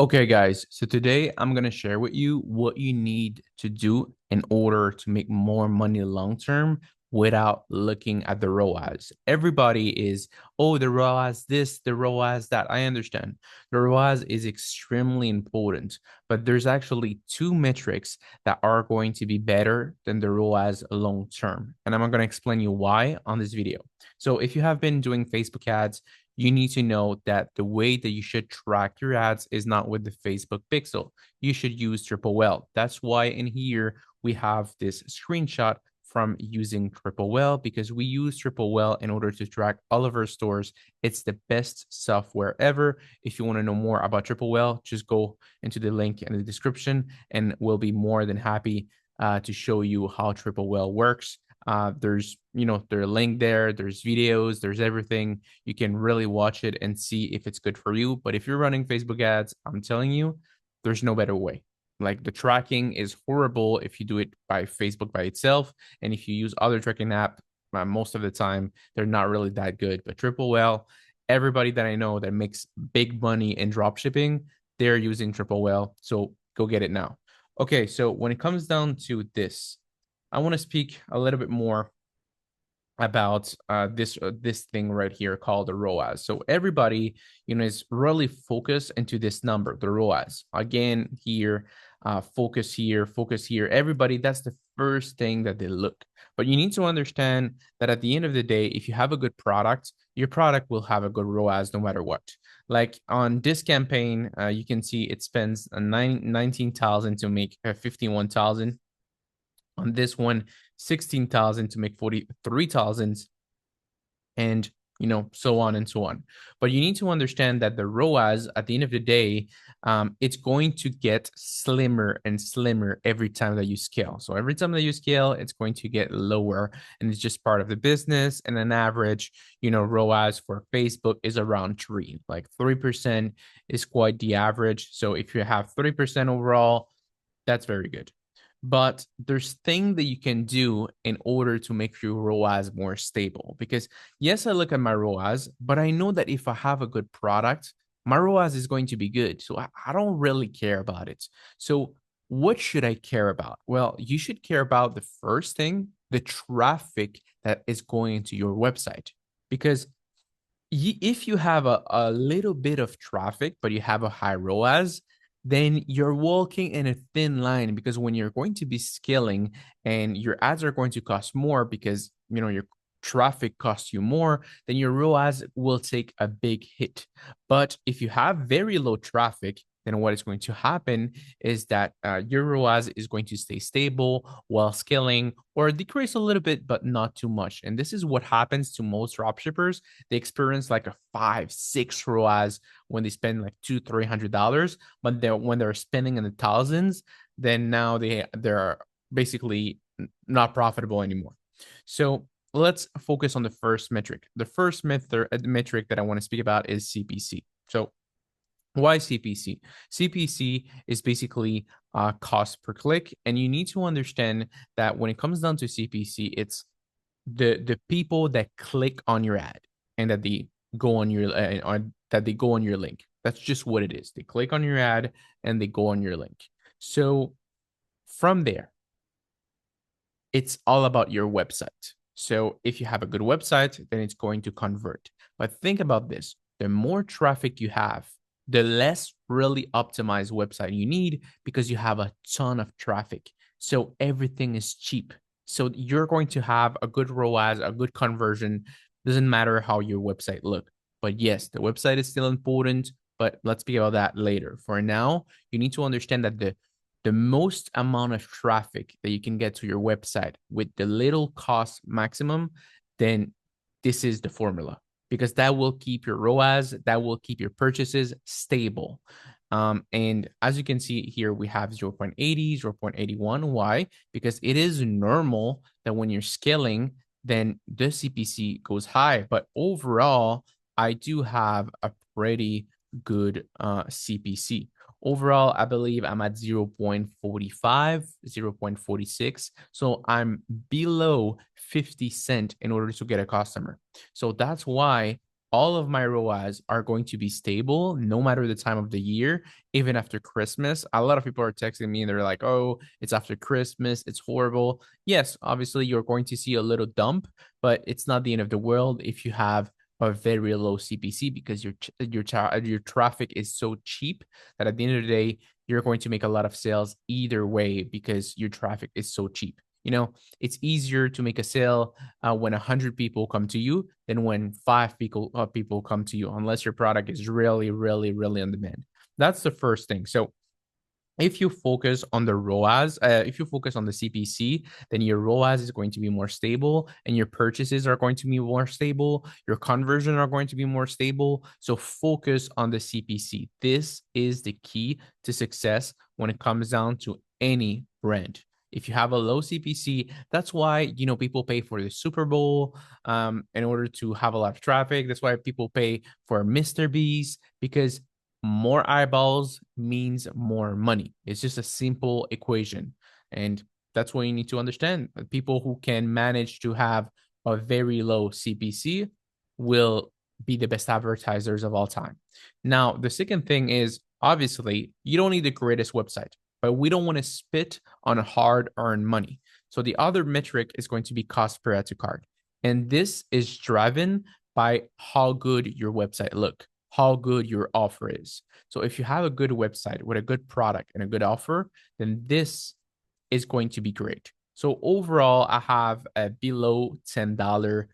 Okay, guys, so today I'm going to share with you what you need to do in order to make more money long term without looking at the ROAS. Everybody is, oh, the ROAS this, the ROAS that. I understand. The ROAS is extremely important, but there's actually two metrics that are going to be better than the ROAS long term. And I'm going to explain you why on this video. So if you have been doing Facebook ads, you need to know that the way that you should track your ads is not with the Facebook pixel. You should use TripleWhale. That's why in here we have this screenshot from using TripleWhale because we use TripleWhale in order to track all of our stores. It's the best software ever. If you want to know more about TripleWhale, just go into the link in the description and we'll be more than happy to show you how TripleWhale works. There's, there's a link there, there's videos, there's everything. You can really watch it and see if it's good for you. But if you're running Facebook ads, I'm telling you, there's no better way. Like the tracking is horrible if you do it by Facebook by itself. And if you use other tracking app, most of the time, they're not really that good. But TripleWhale, everybody that I know that makes big money in drop shipping, they're using TripleWhale. So go get it now. Okay, so when it comes down to this, I want to speak a little bit more about this thing right here called the ROAS. So everybody, is really focused into this number, the ROAS. Again, here, focus here, focus here. Everybody, that's the first thing that they look. But you need to understand that at the end of the day, if you have a good product, your product will have a good ROAS no matter what. Like on this campaign, you can see it spends 19,000 to make 51,000. On this one, 16,000 to make 43,000, and so on and so on. But you need to understand that the ROAS at the end of the day, it's going to get slimmer and slimmer every time that you scale. So every time that you scale, it's going to get lower, and it's just part of the business. And an average, ROAS for Facebook is around 3. Like 3% is quite the average. So if you have 3% overall, that's very good. But there's things that you can do in order to make your ROAS more stable. Because yes, I look at my ROAS, but I know that if I have a good product, my ROAS is going to be good. So I don't really care about it. So what should I care about? Well, you should care about the first thing, the traffic that is going into your website. Because if you have a little bit of traffic, but you have a high ROAS, then you're walking in a thin line because when you're going to be scaling and your ads are going to cost more because your traffic costs you more, then your ROAS will take a big hit. But if you have very low traffic, then what is going to happen is that your ROAS is going to stay stable while scaling or decrease a little bit, but not too much. And this is what happens to most dropshippers. They experience like a 5, 6 ROAS when they spend like $200, $300, but when they're spending in the thousands, then now they're basically not profitable anymore. So let's focus on the first metric. The first metric that I want to speak about is CPC. So why CPC? CPC is basically cost per click, and you need to understand that when it comes down to CPC, it's the people that click on your ad and that they go on your that they go on your link. That's just what it is. They click on your ad and they go on your link. So from there, it's all about your website. So if you have a good website, then it's going to convert. But think about this: the more traffic you have, the less really optimized website you need because you have a ton of traffic. So everything is cheap. So you're going to have a good ROAS, a good conversion. Doesn't matter how your website look. But yes, the website is still important, but let's speak about that later. For now, you need to understand that the most amount of traffic that you can get to your website with the little cost maximum, then this is the formula because that will keep your ROAS, that will keep your purchases stable. And as you can see here, we have 0.80, 0.81. Why? Because it is normal that when you're scaling, then the CPC goes high. But overall, I do have a pretty good CPC. Overall, I believe I'm at 0.45, 0.46. So I'm below 50 cents in order to get a customer. So that's why all of my ROAS are going to be stable no matter the time of the year, even after Christmas. A lot of people are texting me and they're like, oh, it's after Christmas. It's horrible. Yes, obviously, you're going to see a little dump, but it's not the end of the world if you have a very low CPC because your traffic is so cheap that at the end of the day, you're going to make a lot of sales either way because your traffic is so cheap. It's easier to make a sale when 100 people come to you than when five people come to you, unless your product is really, really, really on demand. That's the first thing. So if you focus on the ROAS, if you focus on the CPC, then your ROAS is going to be more stable and your purchases are going to be more stable. Your conversion are going to be more stable. So focus on the CPC. This is the key to success when it comes down to any brand. If you have a low CPC, that's why, people pay for the Super Bowl in order to have a lot of traffic. That's why people pay for Mr. Beast, because more eyeballs means more money. It's just a simple equation. And that's what you need to understand. People who can manage to have a very low CPC will be the best advertisers of all time. Now, the second thing is obviously you don't need the greatest website, but we don't want to spit on hard earned money. So the other metric is going to be cost per add to cart. And this is driven by how good your website look, how good your offer is. So if you have a good website with a good product and a good offer, then this is going to be great. So overall, I have a below $10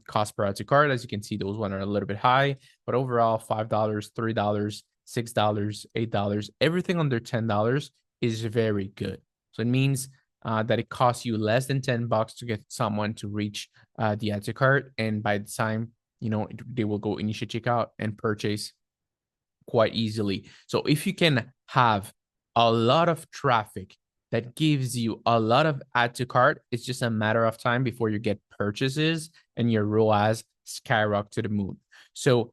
cost per add to cart. As you can see, those ones are a little bit high, but overall, $5, $3, $6, $8, everything under $10 is very good. So it means that it costs you less than $10 to get someone to reach the add to cart. And by the time, they will go initiate checkout and purchase quite easily. So if you can have a lot of traffic that gives you a lot of add to cart, it's just a matter of time before you get purchases and your ROAS skyrocket to the moon. So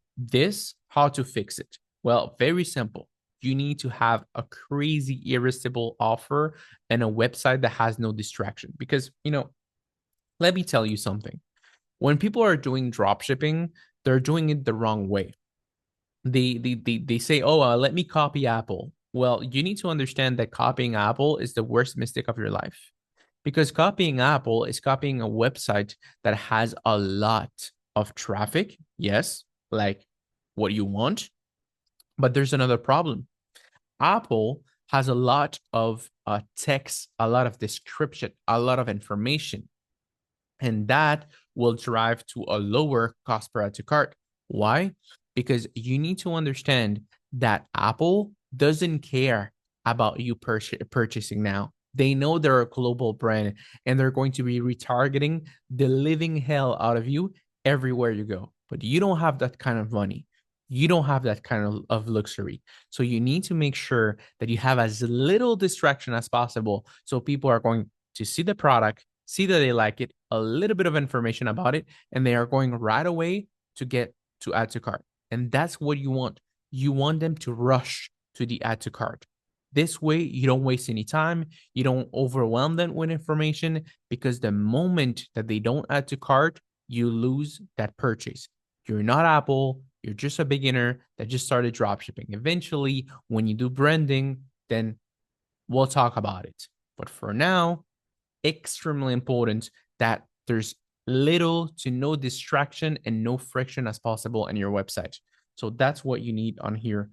how to fix it? Well, very simple. You need to have a crazy irresistible offer and a website that has no distraction. Because, let me tell you something. When people are doing drop shipping, they're doing it the wrong way. They say, oh, let me copy Apple. Well, you need to understand that copying Apple is the worst mistake of your life, because copying Apple is copying a website that has a lot of traffic. Yes, like what you want. But there's another problem. Apple has a lot of text, a lot of description, a lot of information, and that will drive to a lower cost per add to cart. Why? Because you need to understand that Apple doesn't care about you purchasing now. They know they're a global brand and they're going to be retargeting the living hell out of you everywhere you go. But you don't have that kind of money. You don't have that kind of luxury. So you need to make sure that you have as little distraction as possible. So people are going to see the product, see that they like it, a little bit of information about it, and they are going right away to get to add to cart. And that's what you want. You want them to rush to the add to cart. This way, you don't waste any time. You don't overwhelm them with information, because the moment that they don't add to cart, you lose that purchase. You're not Apple. You're just a beginner that just started dropshipping. Eventually, when you do branding, then we'll talk about it. But for now, extremely important that there's little to no distraction and no friction as possible in your website. So that's what you need on here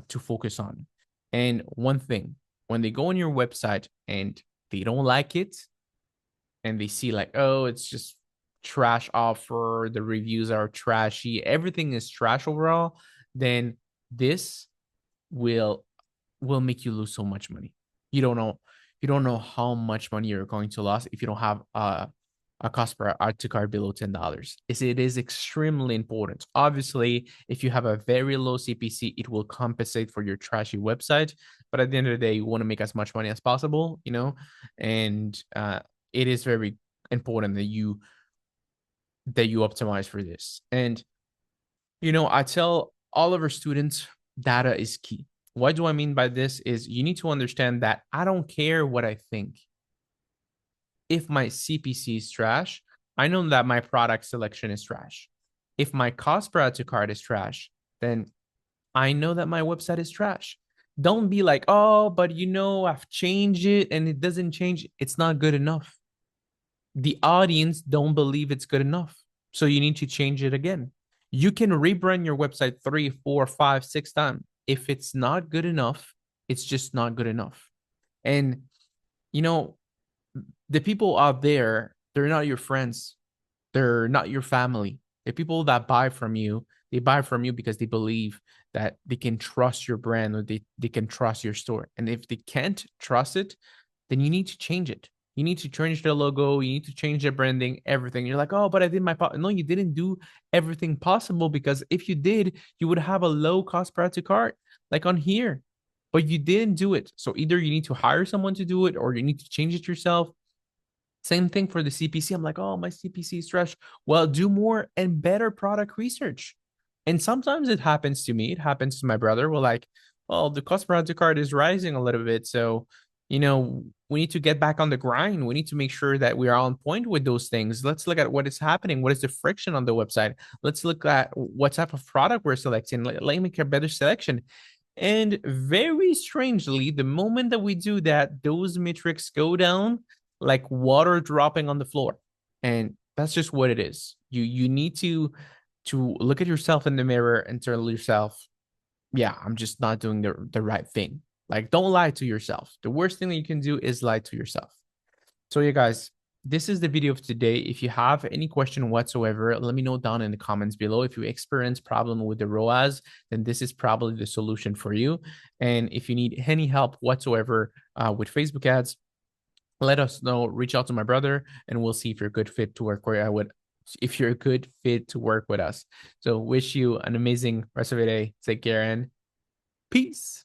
to focus on. And one thing, when they go on your website and they don't like it, and they see like, oh, it's just trash offer, the reviews are trashy, everything is trash overall, then this will make you lose so much money. You don't know how much money you're going to lose if you don't have a cost per add to cart below $10. It is extremely important. Obviously, if you have a very low CPC, it will compensate for your trashy website. But at the end of the day, you want to make as much money as possible, and it is very important that you optimize for this. And I tell all of our students, data is key. What do I mean by this is you need to understand that I don't care what I think. If my CPC is trash, I know that my product selection is trash. If my cost per add to cart is trash, then I know that my website is trash. Don't be like, oh, but I've changed it and it doesn't change. It's not good enough. The audience don't believe it's good enough. So you need to change it again. You can rebrand your website 3, 4, 5, 6 times. If it's not good enough, it's just not good enough. And you know, the people out there, they're not your friends. They're not your family. The people that buy from you, they buy from you because they believe that they can trust your brand or they can trust your store. And if they can't trust it, then you need to change it. You need to change the logo. You need to change the branding, everything. You're like, oh, but I did my part. No, you didn't do everything possible, because if you did, you would have a low cost per add to cart, like on here. But you didn't do it. So either you need to hire someone to do it or you need to change it yourself. Same thing for the CPC. I'm like, oh, my CPC is trash. Well, do more and better product research. And sometimes it happens to me. It happens to my brother. We're like, well, the cost per add to cart is rising a little bit. So, we need to get back on the grind. We need to make sure that we are on point with those things. Let's look at what is happening. What is the friction on the website? Let's look at what type of product we're selecting. Let me make a better selection. And very strangely, the moment that we do that, those metrics go down like water dropping on the floor. And that's just what it is. You need to look at yourself in the mirror and tell yourself, yeah, I'm just not doing the right thing. Like, don't lie to yourself. The worst thing that you can do is lie to yourself. So yeah, guys, this is the video of today. If you have any question whatsoever, let me know down in the comments below. If you experience problem with the ROAS, then this is probably the solution for you. And if you need any help whatsoever with Facebook ads, let us know. Reach out to my brother, and we'll see if you're a good fit to work with. If you're a good fit to work with us. So wish you an amazing rest of your day. Take care and peace.